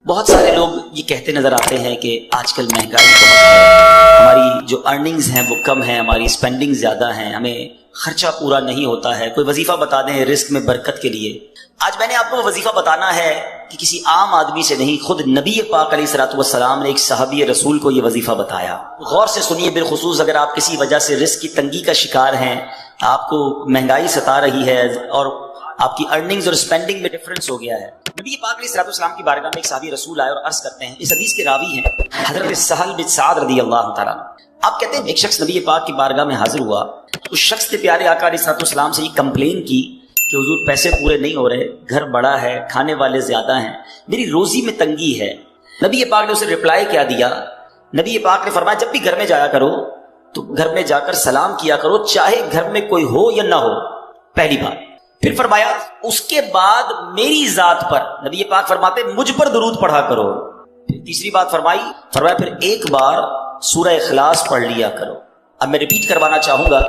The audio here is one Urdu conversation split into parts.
بہت سارے لوگ یہ کہتے نظر آتے ہیں کہ آج کل مہنگائی بہت ہے، ہماری جو ارننگز ہیں وہ کم ہیں، ہماری اسپینڈنگ زیادہ ہیں، ہمیں خرچہ پورا نہیں ہوتا ہے، کوئی وظیفہ بتا دیں رزق میں برکت کے لیے۔ آج میں نے آپ کو وہ وظیفہ بتانا ہے کہ کسی عام آدمی سے نہیں، خود نبی پاک علیہ الصلوۃ والسلام نے ایک صحابی رسول کو یہ وظیفہ بتایا۔ غور سے سنیے، بالخصوص اگر آپ کسی وجہ سے رزق کی تنگی کا شکار ہیں، آپ کو مہنگائی ستا رہی ہے اور آپ کی ارننگز اور اسپینڈنگ میں ڈفرنس ہو گیا ہے۔ نبی پاک علیہ الصلوۃ والسلام کی بارگاہ میں ایک صحابی رسول آئے اور عرض کرتے ہیں، اس حدیث کے راوی ہیں حضرت سہل بن سعد رضی اللہ تعالیٰ۔ آپ کہتے ہیں ایک شخص نبی پاک کی بارگاہ میں حاضر ہوا، اس شخص نے پیارے آقا علیہ الصلوۃ والسلام سے یہ کمپلین کی کہ حضور پیسے پورے نہیں ہو رہے، گھر بڑا ہے، کھانے والے زیادہ ہیں، میری روزی میں تنگی ہے۔ نبی پاک نے اسے رپلائی کیا دیا؟ نبی پاک نے فرمایا جب بھی گھر میں جایا کرو تو گھر میں جا کر سلام کیا کرو، چاہے گھر میں کوئی ہو یا نہ ہو، پہلی بات۔ پھر فرمایا اس کے بعد میری ذات پر، نبی پاک فرماتے مجھ پر درود پڑھا کرو۔ پھر تیسری بات فرمایا پھر ایک بار سورہ اخلاص پڑھ لیا کرو۔ اب میں ریپیٹ کروانا چاہوں گا،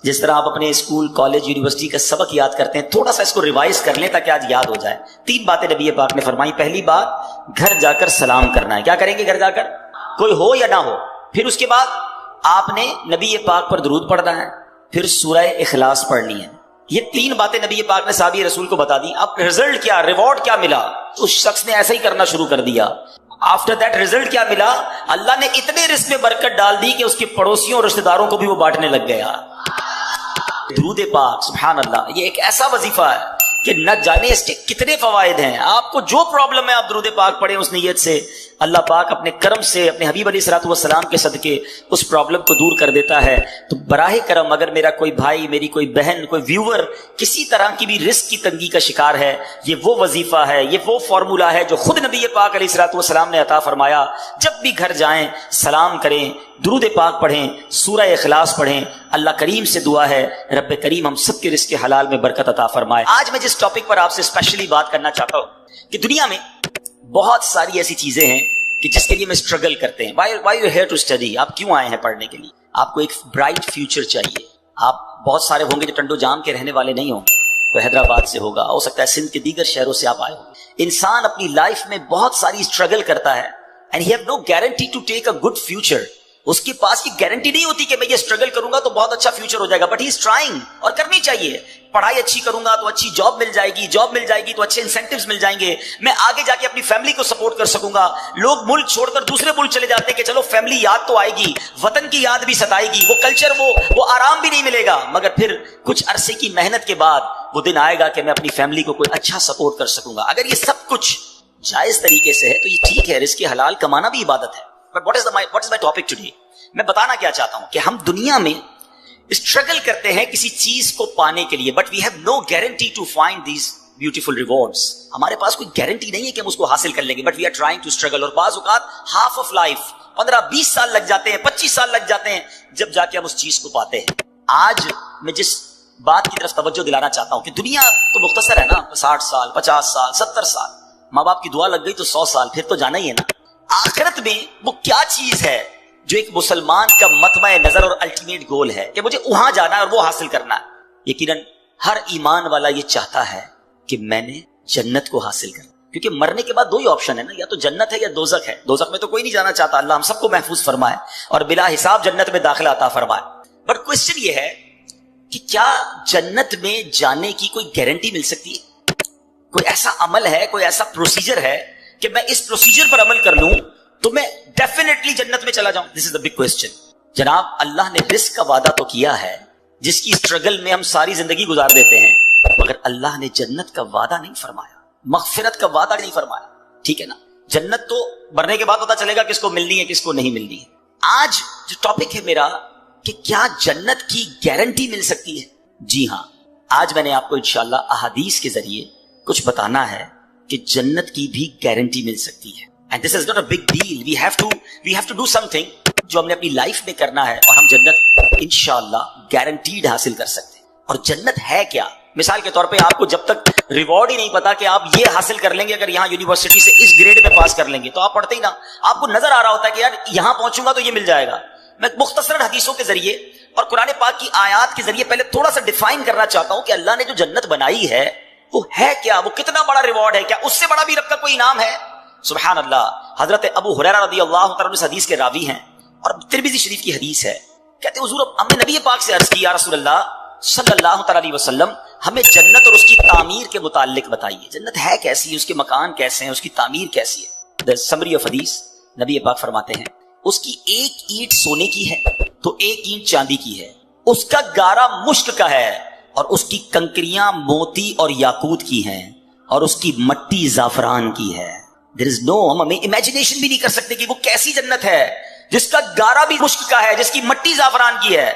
جس طرح آپ اپنے اسکول، کالج، یونیورسٹی کا سبق یاد کرتے ہیں، تھوڑا سا اس کو ریوائز کر لیں تاکہ آج یاد ہو جائے۔ 3 باتیں نبی پاک نے فرمائی۔ پہلی بات، گھر جا کر سلام کرنا ہے۔ کیا کریں گے گھر جا کر؟ کوئی ہو یا نہ ہو۔ پھر اس کے بعد آپ نے نبی پاک پر درود پڑھنا ہے، پھر سورہ اخلاص پڑھنی ہے۔ یہ 3 باتیں نبی پاک نے صحابی رسول کو بتا دی۔ اب رزلٹ کیا، ریوارڈ کیا ملا؟ اس شخص نے ایسا ہی کرنا شروع کر دیا۔ آفٹر دیٹ رزلٹ کیا ملا؟ اللہ نے اتنے رزق میں برکت ڈال دی کہ اس کے پڑوسیوں اور رشتہ داروں کو بھی وہ بانٹنے لگ گیا۔ درود پاک، سبحان اللہ، یہ ایک ایسا وظیفہ ہے کہ نہ جانے اس کے کتنے فوائد ہیں۔ آپ کو جو پرابلم ہے آپ درود پاک پڑھیں اس نیت سے، اللہ پاک اپنے کرم سے، اپنے حبیب علیہ الصلوۃ والسلام کے صدقے اس پرابلم کو دور کر دیتا ہے۔ تو براہ کرم اگر میرا کوئی بھائی، میری کوئی بہن، کوئی ویور کسی طرح کی بھی رزق کی تنگی کا شکار ہے، یہ وہ وظیفہ ہے، یہ وہ فارمولا ہے جو خود نبی پاک علیہ الصلوۃ والسلام نے عطا فرمایا۔ جب بھی گھر جائیں سلام کریں، درود پاک پڑھیں، سورہ اخلاص پڑھیں۔ اللہ کریم سے دعا ہے رب کریم ہم سب کے رزق حلال میں برکت عطا فرمائے۔ آج میں جس ٹاپک پر آپ سے اسپیشلی بات کرنا چاہتا ہوں کہ دنیا میں بہت ساری ایسی چیزیں ہیں کہ جس کے لیے میں اسٹرگل کرتے ہیں۔ Why you here to study? آپ کیوں آئے ہیں پڑھنے کے لیے؟ آپ کو ایک برائٹ فیوچر چاہیے۔ آپ بہت سارے ہوں گے جو ٹنڈو جام کے رہنے والے نہیں ہوں گے، کوئی حیدرآباد سے ہوگا، ہو سکتا ہے سندھ کے دیگر شہروں سے آپ آئے ہوں گے۔ انسان اپنی لائف میں بہت ساری اسٹرگل کرتا ہے and he have no guarantee to take a good future. اس کے پاس یہ گارنٹی نہیں ہوتی کہ میں یہ اسٹرگل کروں گا تو بہت اچھا فیوچر ہو جائے گا، بٹ ہی از ٹرائنگ، اور کرنی چاہیے۔ پڑھائی اچھی کروں گا تو اچھی جاب مل جائے گی، جاب مل جائے گی تو اچھے انسینٹیوز مل جائیں گے، میں آگے جا کے اپنی فیملی کو سپورٹ کر سکوں گا۔ لوگ ملک چھوڑ کر دوسرے ملک چلے جاتے ہیں کہ چلو فیملی یاد تو آئے گی، وطن کی یاد بھی ستائے گی، وہ کلچر، وہ آرام بھی نہیں ملے گا، مگر پھر کچھ عرصے کی محنت کے بعد وہ دن آئے گا کہ میں اپنی فیملی کو کوئی اچھا سپورٹ کر سکوں گا۔ اگر یہ سب کچھ جائز طریقے سے ہے تو یہ ٹھیک ہے، رزق حلال کمانا بھی عبادت ہے۔ But what is my topic today? میں بتانا کیا چاہتا ہوں کہ ہم دنیا میں اسٹرگل کرتے ہیں کسی چیز کو پانے کے لیے، but we have no guarantee to find these beautiful rewards. ہمارے پاس کوئی گارنٹی نہیں ہے کہ ہم اس کو حاصل کر لیں گے، but we are trying to struggle. اور بعض اوقات ہاف آف لائف 15-20 سال لگ جاتے ہیں، 25 سال لگ جاتے ہیں جب جا کے ہم اس چیز کو پاتے ہیں۔ آج میں جس بات کی طرف توجہ دلانا چاہتا ہوں کہ دنیا تو مختصر ہے نا، 60 سال، 50 سال، 70 سال، ماں باپ کی دعا لگ گئی تو 100 سال، پھر تو جانا ہی ہے نا۔ آخرت میں وہ کیا چیز ہے جو ایک مسلمان کا مطمع نظر اور الٹیمیٹ گول ہے کہ مجھے وہاں جانا ہے اور وہ حاصل کرنا ہے؟ یقیناً ہر ایمان والا یہ چاہتا ہے کہ میں نے جنت کو حاصل کرنا، کیونکہ مرنے کے بعد 2 ہی آپشن ہے نا، یا تو جنت ہے یا دوزخ ہے۔ دوزخ میں تو کوئی نہیں جانا چاہتا، اللہ ہم سب کو محفوظ فرمائے اور بلا حساب جنت میں داخلہ عطا فرمائے۔ بٹ کوسچن یہ ہے کہ کیا جنت میں جانے کی کوئی گارنٹی مل سکتی ہے؟ کوئی ایسا عمل ہے، کوئی ایسا پروسیجر ہے کہ میں اس پروسیجر پر عمل کر لوں تو میں ڈیفینیٹلی جنت میں چلا جاؤں؟ دس از دا بگ کوسچن۔ جناب اللہ نے رزق کا وعدہ تو کیا ہے جس کی اسٹرگل میں ہم ساری زندگی گزار دیتے ہیں، مگر اللہ نے جنت کا وعدہ نہیں فرمایا، مغفرت کا وعدہ نہیں فرمایا، ٹھیک ہے نا؟ جنت تو مرنے کے بعد پتا چلے گا کس کو ملنی ہے کس کو نہیں ملنی ہے۔ آج جو ٹاپک ہے میرا کہ کیا جنت کی گارنٹی مل سکتی ہے؟ جی ہاں، آج میں نے آپ کو انشاءاللہ احادیث کے ذریعے کچھ بتانا ہے کہ جنت کی بھی گارنٹی مل سکتی ہے۔ And this is not a big deal. We have to do something جو ہم نے اپنی لائف میں کرنا ہے اور ہم جنت انشاءاللہ گارنٹیڈ حاصل کر سکتے ہیں۔ اور جنت ہے کیا؟ مثال کے طور پہ آپ کو جب تک ریوارڈ ہی نہیں پتا کہ آپ یہ حاصل کر لیں گے اگر یہاں یونیورسٹی سے اس گریڈ میں پاس کر لیں گے، تو آپ پڑھتے ہی نہ، آپ کو نظر آ رہا ہوتا ہے کہ یار یہاں پہنچوں گا تو یہ مل جائے گا۔ میں مختصر حدیثوں کے ذریعے اور قرآن پاک کی آیات کے ذریعے پہلے تھوڑا سا ڈیفائن کرنا چاہتا ہوں کہ اللہ نے جو جنت بنائی ہے وہ ہے کیا، وہ کتنا بڑا ریوارڈ ہے، کیا اس سے بڑا بھی رب کا کوئی انعام ہے؟ سبحان اللہ. حضرت ابو ہریرہ رضی اللہ تعالیٰ عنہ حدیث کے راوی ہیں اور ترمذی شریف کی حدیث ہے. کہتے حضور ہم نے نبی پاک سے عرض کی یا رسول اللہ صلی اللہ تعالیٰ علیہ وسلم ہمیں جنت اور اس کی تعمیر کے متعلق بتائیے. جنت ہے کیسی, اس کے مکان کیسے ہیں, اس کی تعمیر کیسی ہے. The summary of حدیث, نبی پاک فرماتے ہیں اس کی ایک اینٹ سونے کی ہے تو ایک اینٹ چاندی کی ہے, اس کا گارا مشک کا ہے اور اس کی کنکریاں موتی اور یاقوت کی ہیں اور اس کی مٹی زعفران کی ہے. There is no, ہم امیجنیشن بھی نہیں کر سکتے کہ وہ کیسی جنت ہے جس کا گارا بھی مشک کا ہے, جس کی مٹی زعفران کی ہے.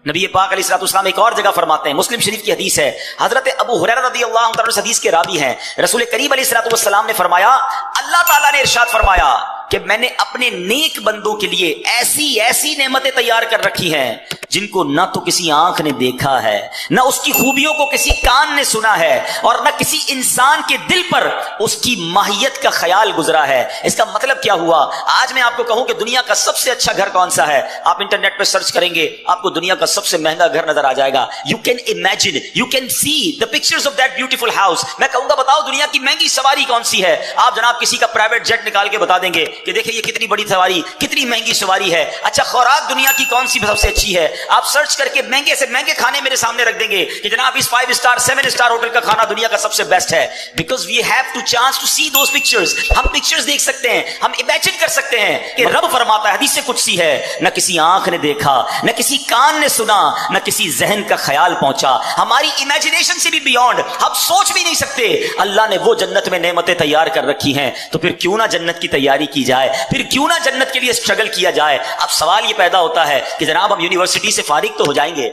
نبی پاک علیہ الصلوۃ والسلام ایک اور جگہ فرماتے ہیں, مسلم شریف کی حدیث ہے, حضرت ابو ہریرہ رضی اللہ تعالیٰ عنہ حدیث کے راوی ہیں, رسول کریم علیہ الصلوۃ والسلام نے فرمایا اللہ تعالیٰ نے ارشاد فرمایا کہ میں نے اپنے نیک بندوں کے لیے ایسی ایسی نعمتیں تیار کر رکھی ہیں جن کو نہ تو کسی آنکھ نے دیکھا ہے, نہ اس کی خوبیوں کو کسی کان نے سنا ہے, اور نہ کسی انسان کے دل پر اس کی ماہیت کا خیال گزرا ہے. اس کا مطلب کیا ہوا؟ آج میں آپ کو کہوں کہ دنیا کا سب سے اچھا گھر کون سا ہے, آپ انٹرنیٹ پہ سرچ کریں گے آپ کو دنیا کا سب سے مہنگا گھر نظر آ جائے گا. You can imagine, you can see the pictures of that beautiful house. میں کہوں گا بتاؤ دنیا کی مہنگی سواری کون سی ہے, آپ جناب کسی کا پرائیویٹ جیٹ نکال کے بتا دیں گے کہ دیکھیں یہ کتنی بڑی سواری, کتنی مہنگی سواری ہے. اچھا خوراک دنیا کی کون سی سب سے اچھی ہے, آپ سرچ کر کے مہنگے سے مہنگے کھانے میرے سامنے رکھ دیں گے کہ جناب اس 5 اسٹار 7 اسٹار ہوٹل کا کھانا دنیا کا سب سے بیسٹ ہے. Because we have to chance to see those pictures. ہم پکچرز دیکھ سکتے ہیں, ہم امیجن کر سکتے ہیں کہ رب فرماتا ہے, حدیث قدسی ہے, نہ کسی آنکھ نے دیکھا, نہ کسی کان نے سنا, نہ کسی ذہن کا خیال پہنچا, ہماری امیجنیشن سے بھی بیونڈ, ہم سوچ بھی نہیں سکتے. اللہ نے وہ جنت میں نعمتیں تیار کر رکھی ہیں, تو پھر کیوں نہ جنت کی تیاری کی جائے, پھر کیوں نہ جنت کے لیے اسٹرگل کیا جائے. اب سوال یہ پیدا ہوتا ہے کہ جناب ہم یونیورسٹی سے فارغ تو ہو جائیں گے,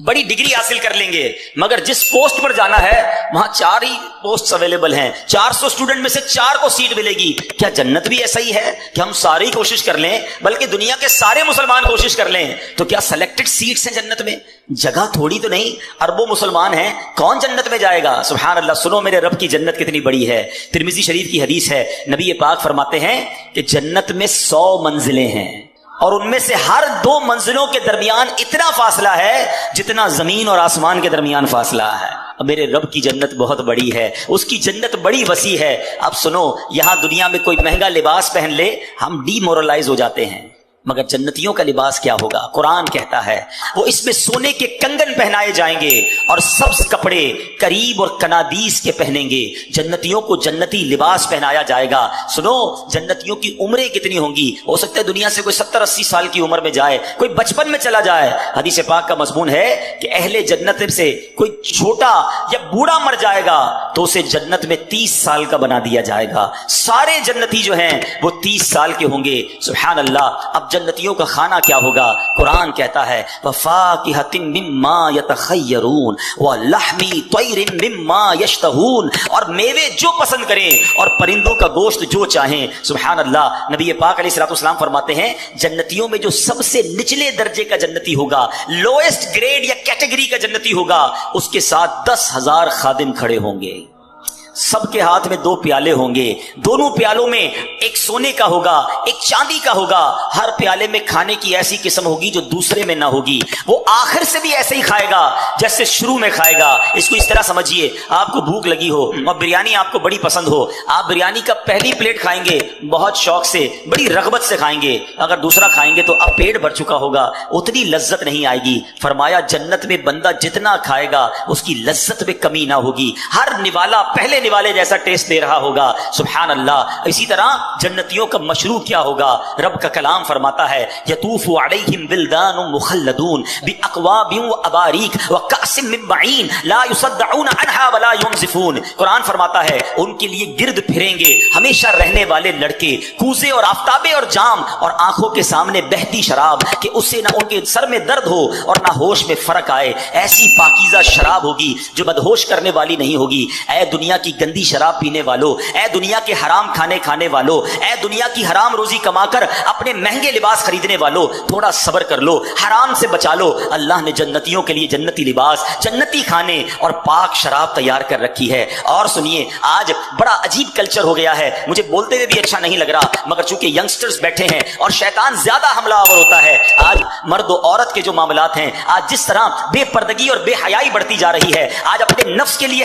بڑی ڈگری حاصل کر لیں گے, مگر جس پوسٹ پر جانا ہے وہاں 4 ہی پوسٹ اویلیبل ہیں, 400 اسٹوڈنٹ میں سے 4 کو سیٹ ملے گی. کیا جنت بھی ایسا ہی ہے کہ ہم سارے ہی کوشش کر لیں, بلکہ دنیا کے سارے مسلمان کوشش کر لیں, تو کیا سلیکٹڈ سیٹس ہیں جنت میں؟ جگہ تھوڑی تو نہیں, اربوں مسلمان ہیں, کون جنت میں جائے گا؟ سبحان اللہ. سنو میرے رب کی جنت کتنی بڑی ہے. ترمذی شریف کی حدیث ہے, نبی پاک فرماتے ہیں کہ جنت میں 100 منزلیں ہیں اور ان میں سے ہر 2 منزلوں کے درمیان اتنا فاصلہ ہے جتنا زمین اور آسمان کے درمیان فاصلہ ہے. میرے رب کی جنت بہت بڑی ہے, اس کی جنت بڑی وسیع ہے. اب سنو, یہاں دنیا میں کوئی مہنگا لباس پہن لے ہم ڈی مورلائز ہو جاتے ہیں, مگر جنتیوں کا لباس کیا ہوگا؟ قرآن کہتا ہے وہ اس میں سونے کے کنگن پہنائے جائیں گے اور سبز کپڑے قریب اور کنادیس کے پہنیں گے. جنتیوں کو جنتی لباس پہنایا جائے گا. سنو, جنتیوں کی عمریں کتنی ہوں گی؟ ہو سکتا ہے دنیا سے کوئی 70-80 سال کی عمر میں جائے, کوئی بچپن میں چلا جائے. حدیث پاک کا مضمون ہے کہ اہل جنت سے کوئی چھوٹا یا بوڑھا مر جائے گا تو اسے جنت میں 30 سال کا بنا دیا جائے گا. سارے جنتی جو ہیں وہ 30 سال کے ہوں گے. سبحان اللہ. اب جنتیوں کا کھانا کیا ہوگا؟ قرآن کہتا ہے وَفَاكِهَةٍ مِّمَّا يَتَخَيَّرُونَ وَلَحْمِ طَيْرٍ مِّمَّا يَشْتَهُونَ, اور میوے جو پسند کریں اور پرندوں کا گوشت جو چاہیں. سبحان اللہ. نبی پاک علیہ الصلوۃ والسلام فرماتے ہیں جنتیوں میں جو سب سے نچلے درجے کا جنتی ہوگا, لوئسٹ گریڈ یا کیٹیگری کا جنتی ہوگا, اس کے ساتھ 10,000 خادم کھڑے ہوں گے. سب کے ہاتھ میں 2 پیالے ہوں گے, دونوں پیالوں میں ایک سونے کا ہوگا, ایک چاندی کا ہوگا. ہر پیالے میں کھانے کی ایسی قسم ہوگی جو دوسرے میں نہ ہوگی. وہ آخر سے بھی ایسے ہی کھائے گا جیسے شروع میں کھائے گا. اس کو اس طرح سمجھیے, آپ کو بھوک لگی ہو اور بریانی آپ کو بڑی پسند ہو, آپ بریانی کا پہلی پلیٹ کھائیں گے بہت شوق سے, بڑی رغبت سے کھائیں گے. اگر دوسرا کھائیں گے تو اب پیٹ بھر چکا ہوگا, اتنی لذت نہیں آئے گی. فرمایا جنت میں بندہ جتنا کھائے گا اس کی لذت میں کمی نہ ہوگی, ہر نوالا پہلے نوالے جیسا ٹیسٹ دے رہا ہوگا. سبحان اللہ. اسی طرح جنتیوں کا مشروب کیا ہوگا؟ رب کا کلام فرماتا ہے یطوف علیہم ولدان مخلدون باکواب واباریک وکأس من معین لا یصدعون عنہا ولا ینزفون. قرآن فرماتا ہے ان کے لیے گرد پھریں گے ہمیشہ رہنے والے لڑکے, کوزے اور آفتابے اور جام, اور آنکھوں کے سامنے بہتی شراب کہ اس سے نہ ان کے سر میں درد ہو اور نہ ہوش میں فرق آئے. ایسی پاکیزہ شراب ہوگی جو بدہوش کرنے والی نہیں ہوگی. اے دنیا کی گندی شراب پینے والو, اے دنیا کے حرام کھانے والو, اے دنیا کی حرام روزی کما کر اپنے مہنگے لباس خریدنے والو, تھوڑا صبر کر لو, حرام سے بچا لو. اللہ نے جنتیوں کے لیے جنتی لباس, جنتی کھانے اور پاک شراب تیار کر رکھی ہے. اور سنیے, آج بڑا عجیب کلچر ہو گیا ہے, مجھے بولتے ہوئے بھی اچھا نہیں لگ رہا, مگر چونکہ ینگسٹرز بیٹھے ہیں اور شیطان زیادہ حملہ آور ہوتا ہے. آج مرد و عورت کے جو معاملات ہیں, آج جس طرح بے پردگی اور بے حیائی بڑھتی جا رہی ہے, آج اپنے نفس کے لیے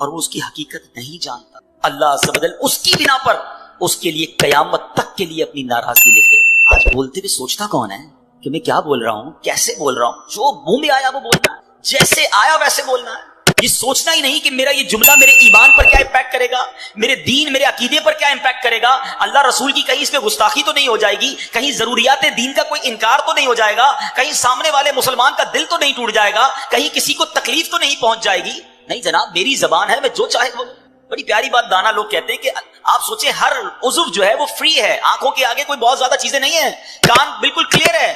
اور وہ اس کی حقیقت نہیں جانتا، اللہ عز و جل اس کی بنا پر اس کے لیے قیامت تک کے لیے اپنی ناراضگی لکھ دے۔ آج بولتے ہوئے سوچتا کون ہے کہ میں کیا بول رہا ہوں، کیسے بول رہا ہوں؟ جو منہ میں آیا وہ بولنا ہے، جیسے آیا ویسے بولنا ہے۔ یہ سوچنا ہی نہیں کہ میرا یہ جملہ میرے ایمان پر کیا امپیکٹ کرے گا، میرے دین میرے عقیدے پر کیا امپیکٹ کرے گا، اللہ رسول کی کہیں اس میں گستاخی تو نہیں ہو جائے گی، کہیں ضروریات دین کا کوئی انکار تو نہیں ہو جائے گا، کہیں سامنے والے مسلمان کا دل تو نہیں ٹوٹ جائے گا، کہیں کسی کو تکلیف تو نہیں پہنچ جائے گی۔ نہیں جناب، میری زبان ہے، میں جو چاہے بولوں۔ بڑی پیاری بات دانا لوگ کہتے ہیں کہ آپ سوچیں ہر عضو جو ہے وہ فری ہے، آنکھوں کے آگے کوئی بہت زیادہ چیزیں نہیں ہیں، کان بالکل کلیئر ہے،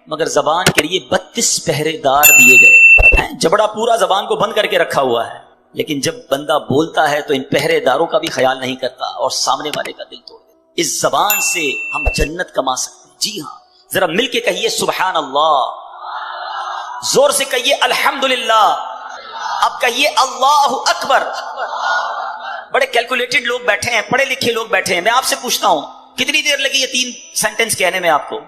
مگر زبان کے لیے 32 پہرے دار دیے گئے ہیں، جبڑا پورا زبان کو بند کر کے رکھا ہوا ہے، لیکن جب بندہ بولتا ہے تو ان پہرے داروں کا بھی خیال نہیں کرتا اور سامنے والے کا دل توڑ دیتا۔ اس زبان سے ہم جنت کما سکتے ہیں۔ جی ہاں، ذرا مل کے کہیے سبحان اللہ، زور سے کہیے الحمدللہ، اب کہیے اللہ اکبر۔ بڑے کیلکولیٹڈ لوگ بیٹھے ہیں، پڑھے لکھے لوگ بیٹھے ہیں، میں آپ سے پوچھتا ہوں کتنی دیر لگی یہ 3 سینٹنس کہنے میں آپ کو؟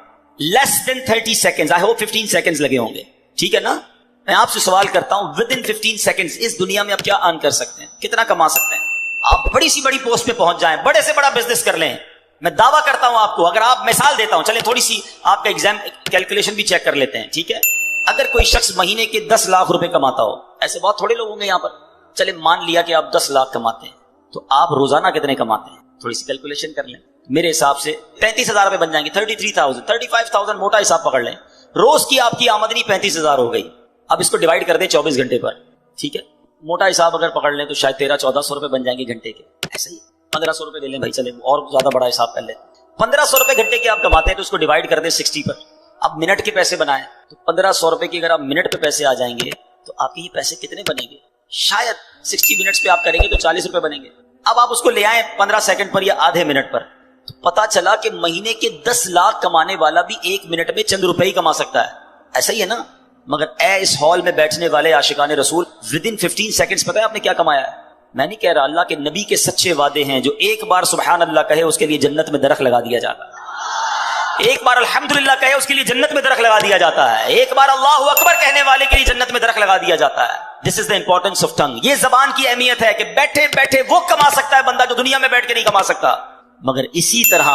لیس دین 30 سیکنڈز، آئی ہوپ 15 سیکنڈز لگے ہوں گے، ٹھیک ہے نا؟ میں آپ سے سوال کرتا ہوں ود ان 15 سیکنڈز اس دنیا میں آپ کیا ارن کر سکتے ہیں، کتنا کما سکتے ہیں؟ آپ بڑی سی بڑی پوسٹ پہ پہنچ جائیں، بڑے سے بڑا بزنس کر لیں، میں دعویٰ کرتا ہوں آپ کو، اگر آپ مثال دیتا ہوں، چلیں تھوڑی سی آپ کا ایگزام کیلکولیشن بھی چیک کر لیتے ہیں، ٹھیک ہے؟ اگر کوئی شخص مہینے کے 10 لاکھ روپے کماتا ہو، ایسے بہت تھوڑے لوگ ہوں گے یہاں پر، چلے مان لیا کہ آپ 10 لاکھ کماتے ہیں، تو آپ روزانہ کتنے کماتے ہیں؟ تھوڑی سی کیلکولیشن کر لیں، میرے حساب سے 33,000 روپے بن جائیں گے، 33,000 35,000 موٹا حساب پکڑ لیں، روز کی آپ کی آمدنی 35,000 ہو گئی۔ اب اس کو ڈیوائڈ کر دیں 24 گھنٹے پر، ٹھیک ہے؟ موٹا حساب اگر پکڑ لیں تو شاید 1300-1400 روپے بن جائیں گے گھنٹے کے، ایسے ہی 1500 روپے لے لیں بھائی، چلیں اور زیادہ بڑا حساب کر لیں، 1500 روپے گھنٹے کے آپ کماتے ہیں تو اس کو ڈیوائڈ کر دیں 60 پر، اب منٹ کے پیسے بنائیں تو 1500 روپے کی اگر آپ منٹ پہ پیسے آ جائیں گے تو آپ کے یہ پیسے کتنے بنیں گے؟ شاید 60 منٹس پہ آپ کریں گے تو 40 روپے بنیں گے۔ اب آپ اس کو لے آئیں 15 سیکنڈ پر یا آدھے منٹ پر، تو پتا چلا کہ مہینے کے 10 لاکھ کمانے والا بھی 1 منٹ میں چند روپے ہی کما سکتا ہے، ایسا ہی ہے نا؟ مگر اے اس ہال میں بیٹھنے والے عاشقان رسول، ود ان 15 سیکنڈز پتہ ہے آپ نے کیا کمایا ہے؟ میں نہیں کہہ رہا، اللہ کے نبی کے سچے وعدے ہیں، جو ایک بار سبحان اللہ کہے اس کے لیے جنت میں درخت لگا دیا جاتا ہے، ایک بار الحمدللہ کہے اس کے لیے جنت میں درخت لگا دیا جاتا ہے، ایک بار اللہ اکبر کہنے والے کے لیے جنت میں درخت لگا دیا جاتا ہے۔ دس از دا امپورٹنس آف ٹنگ۔ یہ زبان کی اہمیت ہے کہ بیٹھے بیٹھے وہ کما سکتا ہے بندہ جو دنیا میں بیٹھ کے نہیں کما سکتا، مگر اسی طرح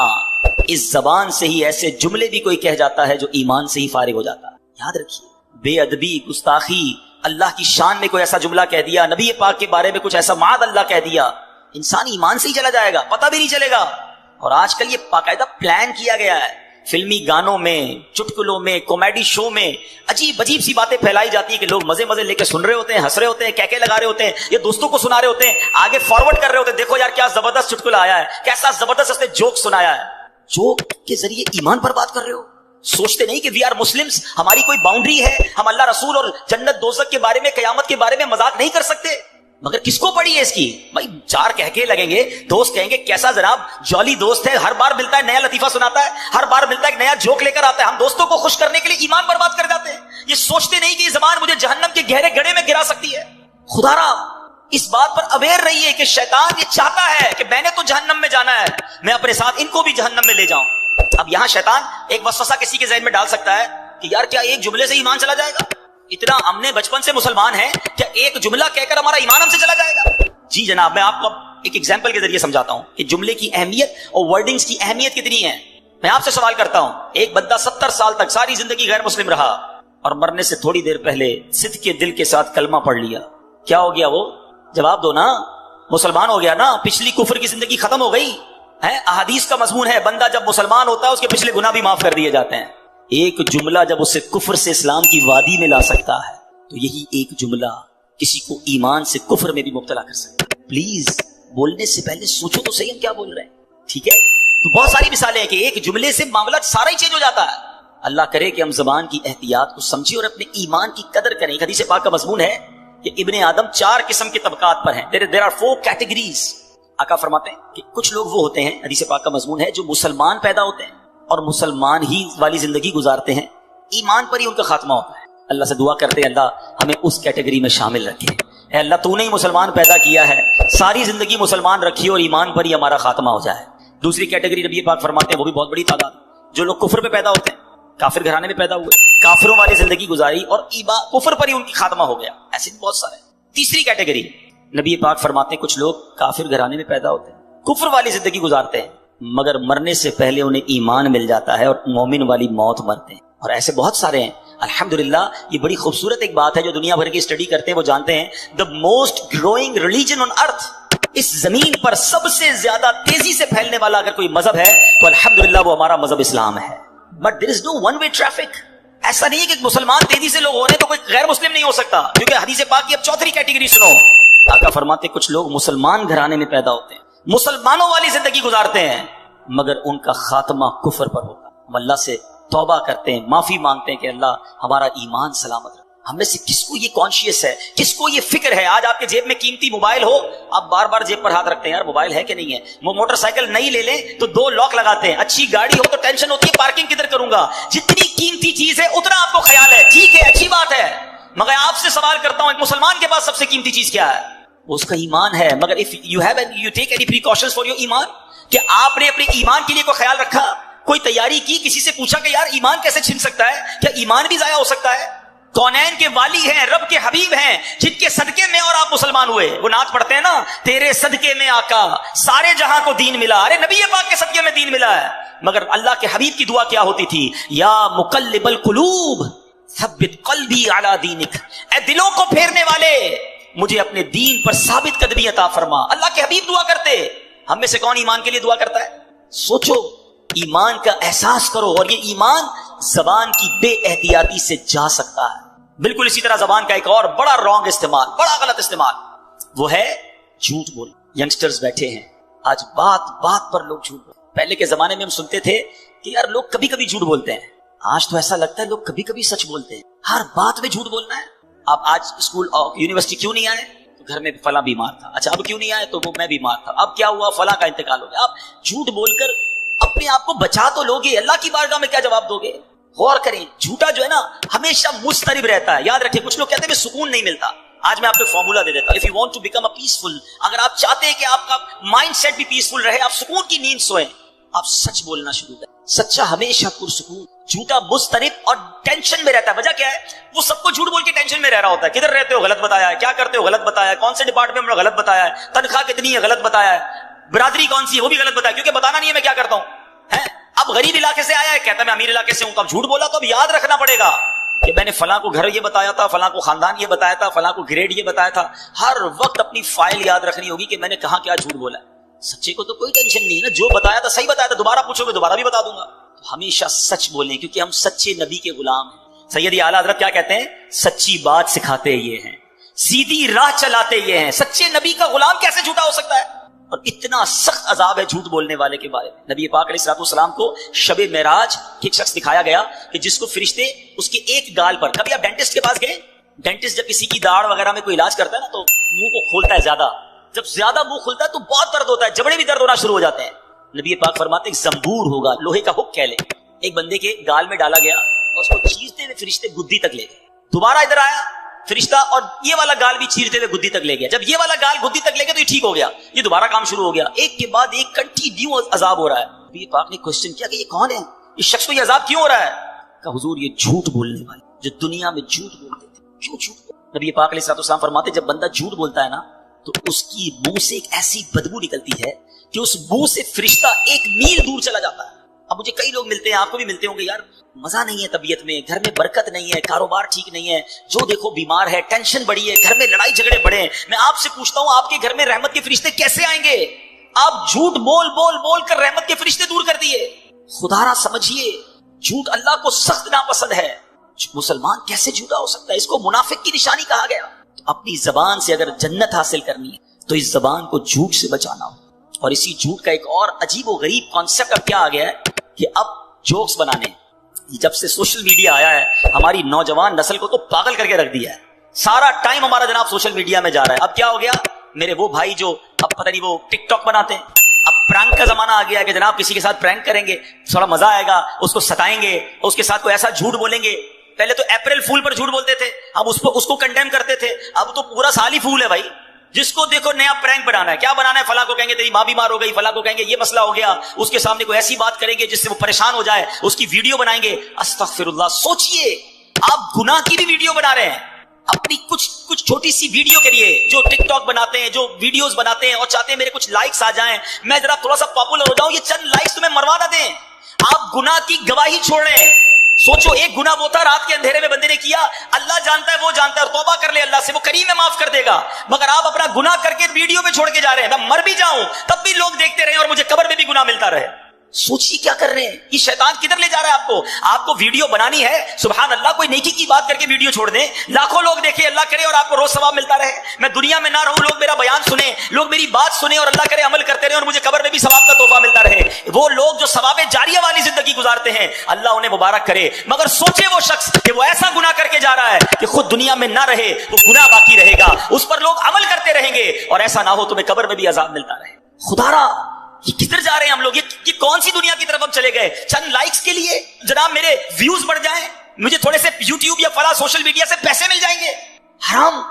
اس زبان سے ہی ایسے جملے بھی کوئی کہہ جاتا ہے جو ایمان سے ہی فارغ ہو جاتا ہے۔ یاد رکھیے، بے ادبی، گستاخی، اللہ کی شان میں کوئی ایسا جملہ کہہ دیا، نبی پاک کے بارے میں کچھ ایسا معاذ اللہ کہہ دیا، انسان ایمان سے ہی چلا جائے گا، پتہ بھی نہیں چلے گا۔ اور آج کل یہ باقاعدہ پلان کیا گیا ہے، فلمی گانوں میں، چٹکلوں میں، کامیڈی شو میں عجیب عجیب سی باتیں پھیلائی جاتی ہیں کہ لوگ مزے مزے لے کے سن رہے ہوتے ہیں، ہنس رہے ہوتے ہیں، کہکے لگا رہے ہوتے ہیں، یہ دوستوں کو سنا رہے ہوتے ہیں، آگے فارورڈ کر رہے ہوتے ہیں، دیکھو یار کیا زبردست چٹکلا آیا ہے، کیسا زبردست اس نے جوک سنایا ہے۔ جوک کے ذریعے ایمان پر بات کر رہے ہو، سوچتے نہیں کہ وی آر مسلمز، ہماری کوئی باؤنڈری ہے، ہم اللہ رسول اور جنت دوزخ کے بارے میں، قیامت کے بارے میں مذاق نہیں کر سکتے۔ مگر کس کو پڑی ہے اس کی؟ بھائی 4 کہکے لگیں گے، دوست کہیں گے کیسا جناب جولی دوست ہے، ہر بار ملتا ہے نیا لطیفہ سناتا ہے، ہر بار ملتا ہے ایک نیا جوک لے کر آتا ہے، ہم دوستوں کو خوش کرنے کے لیے ایمان پر بات کر جاتے ہیں۔ یہ سوچتے نہیں کہ یہ زبان مجھے جہنم کے گہرے گڑھے میں گرا سکتی ہے۔ خدا را اس بات پر اویئر رہیے کہ شیطان یہ چاہتا ہے کہ میں نے تو جہنم میں جانا ہے، میں اپنے ساتھ ان کو بھی جہنم میں لے جاؤں۔ اب یہاں شیطان ایک وسوسہ کسی کے ذہن میں ڈال سکتا ہے کہ یار کیا ایک جملے سے ایمان چلا جائے گا؟ اتنا ہم نے بچپن سے مسلمان ہیں، کیا ایک جملہ کہہ کر ہمارا ایمان ہم سے چلا جائے گا؟ جی جناب، میں آپ کو ایک ایگزامپل کے ذریعے سمجھاتا ہوں کہ جملے کی اہمیت اور ورڈنگز کی اہمیت کتنی ہے۔ میں آپ سے سوال کرتا ہوں، ایک بندہ 70 سال تک ساری زندگی غیر مسلم رہا اور مرنے سے تھوڑی دیر پہلے صدق کے دل کے ساتھ کلمہ پڑھ لیا، کیا ہو گیا وہ؟ جواب دو نا، مسلمان ہو گیا نا، پچھلی کفر کی زندگی ختم ہو گئی ہے۔ احادیث کا مضمون ہے بندہ جب مسلمان ہوتا ہے اس کے پچھلے گناہ بھی معاف کر دیے جاتے ہیں۔ ایک جملہ جب اسے کفر سے اسلام کی وادی میں لا سکتا ہے تو یہی ایک جملہ کسی کو ایمان سے کفر میں بھی مبتلا کر سکتا ہے۔ پلیز بولنے سے پہلے سوچو تو صحیح ہم کیا بول رہے ہیں، ٹھیک ہے؟ تو بہت ساری مثالیں ہیں کہ ایک جملے سے معاملہ سارا ہی چینج ہو جاتا ہے۔ اللہ کرے کہ ہم زبان کی احتیاط کو سمجھیں اور اپنے ایمان کی قدر کریں۔ ایک حدیث پاک کا مضمون ہے کہ ابن آدم 4 قسم کے طبقات پر ہیں، there are 4 categories۔ آقا فرماتے ہیں کہ کچھ لوگ وہ ہوتے ہیں، حدیث پاک کا مضمون ہے، جو مسلمان پیدا ہوتے ہیں اور مسلمان ہی والی زندگی گزارتے ہیں، ایمان پر ہی ان کا خاتمہ ہوتا ہے۔ اللہ سے دعا کرتے ہیں اللہ ہمیں اس کیٹیگری میں شامل رکھے۔ اے اللہ تو نے ہی مسلمان پیدا کیا ہے، ساری زندگی مسلمان رکھی اور ایمان پر ہی ہمارا خاتمہ ہو جائے۔ دوسری کیٹیگری نبی پاک فرماتے ہیں، وہ بھی بہت بڑی تعداد، جو لوگ کفر پہ پیدا ہوتے ہیں، کافر گھرانے میں پیدا ہوئے، کافروں والی زندگی گزاری اور کفر پر ہی ان کی خاتمہ ہو گیا، ایسے بھی بہت سارے۔ تیسری کیٹیگری نبی پاک فرماتے ہیں کچھ لوگ کافر گھرانے میں پیدا ہوتے ہیں, کفر والی زندگی گزارتے ہیں, مگر مرنے سے پہلے انہیں ایمان مل جاتا ہے اور مومن والی موت مرتے ہیں. اور ایسے بہت سارے ہیں الحمدللہ. یہ بڑی خوبصورت ایک بات ہے, جو دنیا بھر کی اسٹڈی کرتے ہیں وہ جانتے ہیں the most growing religion on earth, اس زمین پر سب سے زیادہ تیزی سے پھیلنے والا اگر کوئی مذہب ہے تو الحمدللہ وہ ہمارا مذہب اسلام ہے. But there is no one way traffic. ایسا نہیں ہے کہ مسلمان تیزی سے لوگ ہو رہے ہیں تو کوئی غیر مسلم نہیں ہو سکتا, کیونکہ حدیث پاک کی اب چوتھی کیٹیگری سنو. آقا فرماتے کچھ لوگ مسلمان گھرانے میں پیدا ہوتے ہیں, مسلمانوں والی زندگی گزارتے ہیں, مگر ان کا خاتمہ کفر پر ہوتا. ہم اللہ سے توبہ کرتے ہیں, معافی مانگتے ہیں کہ اللہ ہمارا ایمان سلامت رکھ. ہم میں سے کس کو یہ کانشیس ہے, کس کو یہ فکر ہے؟ آج آپ کے جیب میں قیمتی موبائل ہو, آپ بار بار جیب پر ہاتھ رکھتے ہیں, یار موبائل ہے کہ نہیں ہے. وہ موٹر سائیکل نہیں لے لیں تو 2 لاک لگاتے ہیں. اچھی گاڑی ہو تو ٹینشن ہوتی ہے پارکنگ کدھر کروں گا. جتنی قیمتی چیز ہے اتنا آپ کو خیال ہے, ٹھیک ہے اچھی بات ہے, مگر آپ سے سوال کرتا ہوں ایک مسلمان کے پاس سب سے قیمتی چیز کیا ہے؟ اس کا ایمان ہے. مگر if you have and you take any precautions for your ایمان, کہ آپ نے اپنے ایمان کے لیے کوئی خیال رکھا, کوئی تیاری کی, کسی سے پوچھا کہ یار ایمان کیسے چھن سکتا ہے, کیا ایمان بھی ضائع ہو سکتا ہے؟ کونین کے والی ہیں, رب کے حبیب ہیں, جن کے صدقے میں اور آپ مسلمان ہوئے. وہ نعت پڑھتے ہیں نا, تیرے صدقے میں آقا سارے جہاں کو دین ملا. ارے نبی پاک کے صدقے میں دین ملا ہے. مگر اللہ کے حبیب کی دعا کیا ہوتی تھی؟ یا مقلب القلوب ثبت قلبی علی دینک, اے دلوں کو پھیرنے والے مجھے اپنے دین پر ثابت قدمی عطا فرما. اللہ کے حبیب دعا کرتے. ہم میں سے کون ایمان کے لیے دعا کرتا ہے؟ سوچو, ایمان کا احساس کرو. اور یہ ایمان زبان کی بے احتیاطی سے جا سکتا ہے. بالکل اسی طرح زبان کا ایک اور بڑا رانگ استعمال, بڑا غلط استعمال, وہ ہے جھوٹ بول. ینگسٹرز بیٹھے ہیں آج, بات بات پر لوگ جھوٹ بولتے. پہلے کے زمانے میں ہم سنتے تھے کہ یار لوگ کبھی کبھی جھوٹ بولتے ہیں. آج تو ایسا لگتا ہے لوگ کبھی کبھی سچ بولتے ہیں. ہر بات میں جھوٹ بولنا ہے. آپ آج اسکول یونیورسٹی کیوں نہیں آئے؟ تو گھر میں فلاں بیمار تھا. اچھا اب کیوں نہیں آئے؟ تو وہ میں بیمار تھا. اب کیا ہوا؟ فلاں کا انتقال ہو گیا. آپ جھوٹ بول کر اپنے آپ کو بچا تو لوگے, اللہ کی بارگاہ میں کیا جواب دو گے؟ غور کریں. جھوٹا جو ہے نا ہمیشہ مضطرب رہتا ہے. یاد رکھیں, کچھ لوگ کہتے ہیں سکون نہیں ملتا. آج میں آپ کو فارمولا دے دیتا ہوں. If you want to become a peaceful, اگر آپ چاہتے ہیں کہ آپ کا مائنڈ سیٹ بھی پیسفل رہے, آپ سکون کی نیند سوئیں, آپ سچ بولنا شروع کریں. سچا ہمیشہ پرسکون, جھوٹا مضطرب اور ٹینشن میں رہتا ہے. وجہ کیا ہے؟ وہ سب کو جھوٹ بول کے ٹینشن میں رہ رہا ہوتا ہے. کدھر رہتے ہو؟ غلط بتایا ہے. کیا کرتے ہو؟ غلط بتایا ہے. کون سے ڈپارٹمنٹ میں؟ غلط بتایا ہے. تنخواہ کتنی ہے؟ غلط بتایا ہے. برادری کون سی ہے؟ وہ بھی غلط بتایا, کیونکہ بتانا نہیں ہے میں کیا کرتا ہوں. اب غریب علاقے سے آیا ہے, کہتا ہے میں امیر علاقے سے ہوں. اب جھوٹ بولا تو اب یاد رکھنا پڑے گا کہ میں نے فلاں کو گھر یہ بتایا تھا, فلاں کو خاندان یہ بتایا تھا, فلاں کو گریڈ یہ بتایا تھا. ہر وقت اپنی فائل یاد رکھنی ہوگی کہ میں نے کہاں کیا جھوٹ بولا. سچے کو تو کوئی ٹینشن نہیں ہے نا, جو بتایا تھا صحیح بتایا تھا, دوبارہ پوچھو گے دوبارہ بھی بتا دوں گا. تو ہمیشہ سچ بولیں, کیونکہ ہم سچے نبی کے غلام ہیں. سیدی اعلیٰ حضرت کیا کہتے ہیں؟ سچی بات سکھاتے یہ ہیں, سیدھی راہ چلاتے یہ ہیں. سچے نبی کا غلام کیسے جھوٹا ہو سکتا ہے؟ اور اتنا سخت عذاب ہے جھوٹ بولنے والے کے بارے میں. نبی پاک علیہ الصلوۃ والسلام کو شب معراج ایک شخص دکھایا گیا کہ جس کو فرشتے اس کے ایک گال پر, کبھی آپ ڈینٹسٹ کے پاس گئے؟ ڈینٹسٹ جب کسی کی داڑھ وغیرہ میں کوئی علاج کرتا ہے نا تو منہ کو کھولتا ہے زیادہ. جب زیادہ منہ کھلتا ہے تو بہت درد ہوتا ہے, جبڑے بھی درد ہونا شروع ہو جاتے ہیں. نبی پاک فرماتے ایک زنبور ہوگا, لوہے کا ہک کہہ لیں, ایک بندے کے گال میں ڈالا گیا اور اس کو چیرتے ہوئے فرشتے گدی تک لے گئے. دوبارہ ادھر آیا فرشتہ اور یہ والا گال بھی چیرتے ہوئے گدی تک لے گیا. جب یہ والا گال گدی تک لے گیا تو یہ ٹھیک ہو گیا, یہ دوبارہ کام شروع ہو گیا. ایک کے بعد ایک کنٹینیو عذاب ہو رہا ہے. نبی پاک نے کوسچن کیا کہ یہ کون ہے, اس شخص کو یہ عذاب کیوں ہو رہا ہے؟ کہ حضور یہ جھوٹ بولنے والے جو دنیا میں جھوٹ بولتے تھے. کیوں جھوٹ بولتے؟ نبی پاک علیہ الصلوۃ والسلام فرماتے جب بندہ جھوٹ بولتا ہے نا تو اس کی منہ سے ایک ایسی بدبو نکلتی ہے کہ اس منہ سے فرشتہ 1 میل دور چلا جاتا ہے. اب مجھے کئی لوگ ملتے ہیں, آپ کو بھی ملتے ہوں گے, یار مزہ نہیں ہے طبیعت میں, گھر میں برکت نہیں ہے, کاروبار ٹھیک نہیں ہے, جو دیکھو بیمار ہے, ٹینشن بڑی ہے, گھر میں لڑائی جھگڑے بڑے ہیں. میں آپ سے پوچھتا ہوں آپ کے گھر میں رحمت کے فرشتے کیسے آئیں گے؟ آپ جھوٹ بول بول بول کر رحمت کے فرشتے دور کر دیے. خدا را سمجھیے, جھوٹ اللہ کو سخت ناپسند ہے. مسلمان کیسے جھوٹا ہو سکتا ہے؟ اس کو منافق کی نشانی کہا گیا. اپنی زبان سے اگر جنت حاصل کرنی ہے تو اس زبان کو جھوٹ سے بچانا ہو. اور اسی جھوٹ کا ایک اور عجیب و غریب کانسیپٹ اب کیا آ گیا ہے کہ اب جوکس بنانے, جب سے سوشل میڈیا آیا ہے ہماری نوجوان نسل کو تو پاگل کر کے رکھ دیا ہے. سارا ٹائم ہمارا جناب سوشل میڈیا میں جا رہا ہے. اب کیا ہو گیا, میرے وہ بھائی جو اب پتہ نہیں وہ ٹک ٹاک بناتے ہیں, اب پرینک کا زمانہ آ گیا ہے کہ جناب کسی کے ساتھ پرینک کریں گے, تھوڑا مزہ آئے گا, اس کو ستائیں گے, اس کے ساتھ کوئی ایسا جھوٹ بولیں گے. پہلے تو اپریل فول پر جھوٹ بولتے تھے, اب اس کو کنڈیم کرتے تھے, اب تو پورا سال ہی فول ہے بھائی. جس کو دیکھو نیا پرینک بنانا ہے, کیا بنانا ہے, فلاں کو کہیں گے تیری ماں بیمار ہو گئی, فلاں کو کہیں گے یہ مسئلہ ہو گیا, اس کے سامنے کوئی ایسی بات کریں گے جس سے وہ پریشان ہو جائے, اس کی ویڈیو بنائیں گے. استغفر اللہ, سوچئے آپ گناہ کی بھی ویڈیو بنا رہے ہیں. اپنی کچھ چھوٹی سی ویڈیو کے لیے جو ٹک ٹاک بناتے ہیں, جو ویڈیوز بناتے ہیں اور چاہتے ہیں میرے کچھ لائکس آ جائیں, میں ذرا تھوڑا سا پاپولر ہو جاؤں, یہ چند لائکس تمہیں مروا نہ دیں. آپ گناہ کی گواہی چھوڑ رہے ہیں. سوچو, ایک گناہ وہ تھا رات کے اندھیرے میں بندے نے کیا, اللہ جانتا ہے, وہ جانتا ہے, اور توبہ کر لے اللہ سے, وہ کریم ہے, معاف کر دے گا. مگر آپ اپنا گناہ کر کے ویڈیو میں چھوڑ کے جا رہے ہیں. میں مر بھی جاؤں تب بھی لوگ دیکھتے رہیں اور مجھے قبر میں بھی گناہ ملتا رہے. سوچیے کیا کر رہے ہیں, یہ شیطان کدھر لے جا رہا ہے آپ کو ویڈیو بنانی ہے, سبحان اللہ, کوئی نیکی کی بات کر کے ویڈیو چھوڑ دیں, لاکھوں لوگ دیکھیں, اللہ کرے اور آپ کو روز ثواب ملتا رہے. میں دنیا میں نہ رہوں, لوگ میرا بیان سنیں, لوگ میری بات سنیں اور اللہ کرے عمل کرتے رہے اور مجھے قبر میں بھی ثواب کا تحفہ ملتا رہے. وہ لوگ جو ثواب جاریہ والی زندگی گزارتے ہیں, اللہ انہیں مبارک کرے. مگر سوچے وہ شخص کہ وہ ایسا گناہ کر کے جا رہا ہے کہ خود دنیا میں نہ رہے, وہ گناہ باقی رہے گا, اس پر لوگ عمل کرتے رہیں گے, اور ایسا نہ ہو تمہیں قبر میں بھی عذاب ملتا رہے. خدا را, یہ کدھر جا رہے ہیں ہم لوگ, یہ کون سی دنیا کی طرف ہم چلے گئے؟ چند لائکس کے لیے جناب میرے ویوز بڑھ جائیں, مجھے تھوڑے سے یوٹیوب یا فلاں سوشل میڈیا سے پیسے مل جائیں گے. حرام,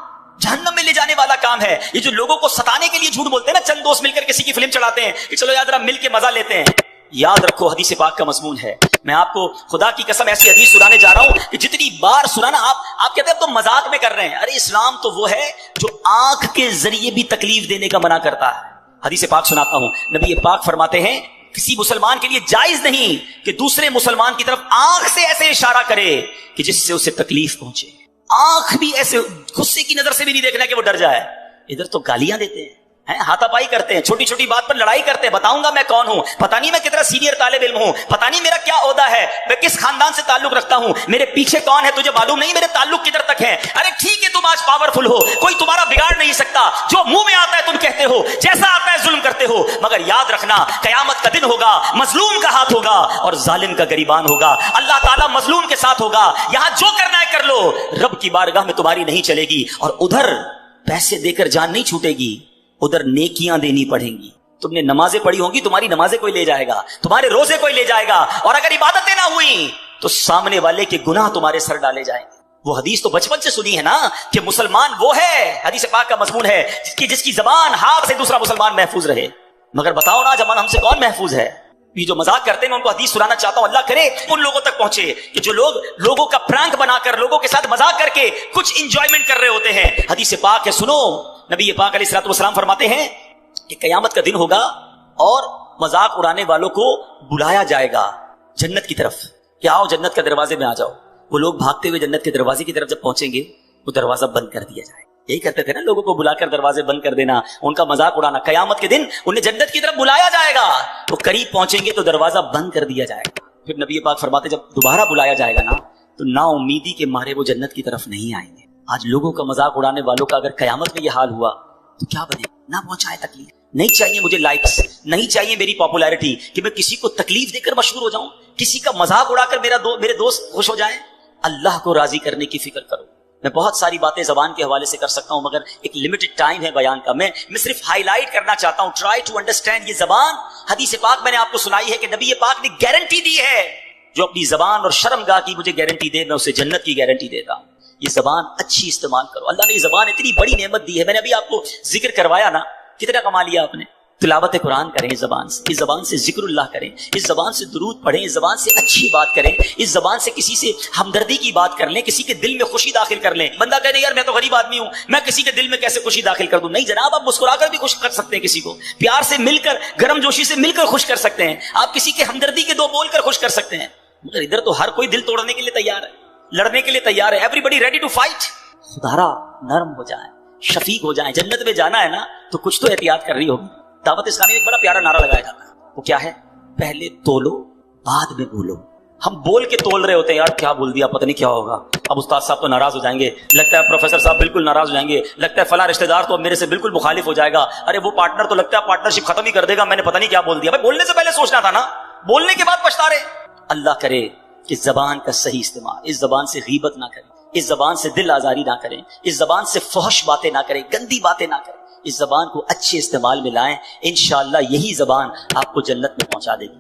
جہنم میں لے جانے والا کام ہے. یہ جو لوگوں کو ستانے کے لیے جھوٹ بولتے ہیں نا, چند دوست مل کر کسی کی فلم چڑھاتے ہیں کہ چلو یاد رہا مل کے مزہ لیتے ہیں. یاد رکھو, حدیث پاک کا مضمون ہے. میں آپ کو خدا کی قسم ایسی حدیث سنانے جا رہا ہوں کہ جتنی بار سنانا آپ کہتے ہیں تو مذاق میں کر رہے ہیں. ارے اسلام تو وہ ہے جو آنکھ کے ذریعے بھی تکلیف دینے کا منع کرتا ہے. حدیث پاک سناتا ہوں, نبی پاک فرماتے ہیں کسی مسلمان کے لیے جائز نہیں کہ دوسرے مسلمان کی طرف آنکھ سے ایسے اشارہ کرے کہ جس سے اسے تکلیف پہنچے. آنکھ بھی ایسے غصے کی نظر سے بھی نہیں دیکھنا کہ وہ ڈر جائے. ادھر تو گالیاں دیتے ہیں, ہاتھا پائی کرتے ہیں, چھوٹی چھوٹی بات پر لڑائی کرتے ہیں. بتاؤں گا میں کون ہوں, پتہ نہیں میں کتنا سینئر طالب علم ہوں, پتہ نہیں میرا کیا عہدہ ہے, میں کس خاندان سے تعلق رکھتا ہوں, میرے پیچھے کون ہے تجھے معلوم نہیں, میرے تعلق کدھر تک ہے. ارے ٹھیک ہے, تم آج پاورفل ہو, کوئی تمہارا بگاڑ نہیں سکتا, جو منہ میں آتا ہے تم کہتے ہو, جیسا آتا ہے ظلم کرتے ہو. مگر یاد رکھنا, قیامت کا دن ہوگا, مظلوم کا ہاتھ ہوگا اور ظالم کا گریبان ہوگا. اللہ تعالیٰ مظلوم کے ساتھ ہوگا. یہاں جو کرنا ہے کر لو, رب کی بارگاہ میں تمہاری نہیں چلے گی. اور ادھر پیسے دے کر جان نہیں چھوٹے گی, ادھر نیکیاں دینی پڑیں گی. تم نے نمازیں پڑھی ہوں گی, تمہاری نمازیں کوئی لے جائے گا, تمہارے روزے کوئی لے جائے گا, اور اگر عبادتیں نہ ہوئی تو سامنے والے کے گناہ تمہارے سر ڈالے جائیں گے. وہ حدیث تو بچپن سے سنی ہے نا کہ مسلمان وہ ہے, حدیث پاک کا مضمون ہے, جس کی زبان ہاتھ سے دوسرا مسلمان محفوظ رہے. مگر بتاؤ نا, زبان ہم سے کون محفوظ ہے؟ یہ جو مذاق کرتے ہیں میں ان کو حدیث سنانا چاہتا ہوں, اللہ کرے ان لوگوں تک پہنچے کہ جو لوگوں کا پرانک بنا کر, لوگوں کے ساتھ مذاق کر کے کچھ انجوائمنٹ کر رہے ہوتے ہیں. حدیث پاک ہے, سنو, نبی پاک علیہ الصلوۃ والسلام فرماتے ہیں کہ قیامت کا دن ہوگا اور مذاق اڑانے والوں کو بلایا جائے گا جنت کی طرف کہ آؤ جنت کے دروازے میں آ جاؤ. وہ لوگ بھاگتے ہوئے جنت کے دروازے کی طرف جب پہنچیں گے, وہ دروازہ بند کر دیا جائے. یہی کرتے تھے نا, لوگوں کو بلا کر دروازے بند کر دینا, ان کا مذاق اڑانا. قیامت کے دن انہیں جنت کی طرف بلایا جائے گا, وہ قریب پہنچیں گے تو دروازہ بند کر دیا جائے گا. پھر نبی پاک فرماتے جب دوبارہ بلایا جائے گا نا, تو نا امیدی کے مارے وہ جنت کی طرف نہیں آئیں گے. آج لوگوں کا مذاق اڑانے والوں کا اگر قیامت میں یہ حال ہوا تو کیا بنے؟ نہ پہنچائے تکلیف. نہیں چاہیے مجھے لائکس, نہیں چاہیے میری پاپولیرٹی کہ میں کسی کو تکلیف دے کر مشہور ہو جاؤں, کسی کا مذاق اڑا کر میرے دوست خوش ہو جائیں. اللہ کو راضی کرنے کی فکر کرو. میں بہت ساری باتیں زبان کے حوالے سے کر سکتا ہوں, مگر ایک لمیٹڈ ٹائم ہے بیان کا. میں صرف ہائی لائٹ کرنا چاہتا ہوں. Try to understand. یہ زبان, حدیث پاک میں نے آپ کو سنائی ہے کہ نبی پاک نے گارنٹی دی ہے, جو اپنی زبان اور شرمگاہ کی مجھے گارنٹی دے, میں اسے جنت کی گارنٹی دیتا ہوں. یہ زبان اچھی استعمال کرو. اللہ نے یہ زبان اتنی بڑی نعمت دی ہے. میں نے ابھی آپ کو ذکر کروایا نا, کتنا کما لیا آپ نے. تلاوت قرآن کریں اس زبان سے ذکر اللہ کریں, اس زبان سے درود پڑھیں, اس زبان سے اچھی بات کریں, اس زبان سے کسی سے ہمدردی کی بات کر لیں, کسی کے دل میں خوشی داخل کر لیں. بندہ کہے یار میں تو غریب آدمی ہوں, میں کسی کے دل میں کیسے خوشی داخل کر دوں؟ نہیں جناب, آپ مسکرا کر بھی خوش کر سکتے ہیں, کسی کو پیار سے مل کر, گرم جوشی سے مل کر خوش کر سکتے ہیں, آپ کسی کے ہمدردی کے دو بول کر خوش کر سکتے ہیں. مگر ادھر تو ہر کوئی دل توڑنے کے لیے تیار ہے, لڑنے کے لیے تیار ہے. Everybody ready to fight. خدارا نرم ہو جائیں, شفیق ہو جائیں. جنت میں جانا ہے نا تو کچھ تو احتیاط کر رہی ہوگی. دعوت اسلامی میں ایک بڑا پیارا نعرہ لگایا جاتا ہے, وہ کیا ہے؟ پہلے تولو بعد میں بولو. ہم بول کے تول رہے ہوتے ہیں, یار کیا بول دیا, پتہ نہیں کیا ہوگا, اب استاد صاحب تو ناراض ہو جائیں گے, لگتا ہے پروفیسر صاحب بالکل ناراض ہو جائیں گے, لگتا ہے فلاں رشتہ دار تو میرے سے بالکل مخالف ہو جائے گا, ارے وہ پارٹنر تو لگتا ہے پارٹنرشپ ختم ہی کر دے گا, میں نے پتہ نہیں کیا بول دیا. بھائی بولنے سے پہلے سوچنا تھا نا, بولنے کے بعد پچھتا رہے. اللہ کرے کہ زبان کا صحیح استعمال, اس زبان سے غیبت نہ کریں, اس زبان سے دل آزاری نہ کریں, اس زبان سے فحش باتیں نہ کریں, گندی باتیں نہ کریں. اس زبان کو اچھے استعمال میں لائیں, انشاءاللہ یہی زبان آپ کو جنت میں پہنچا دے گی.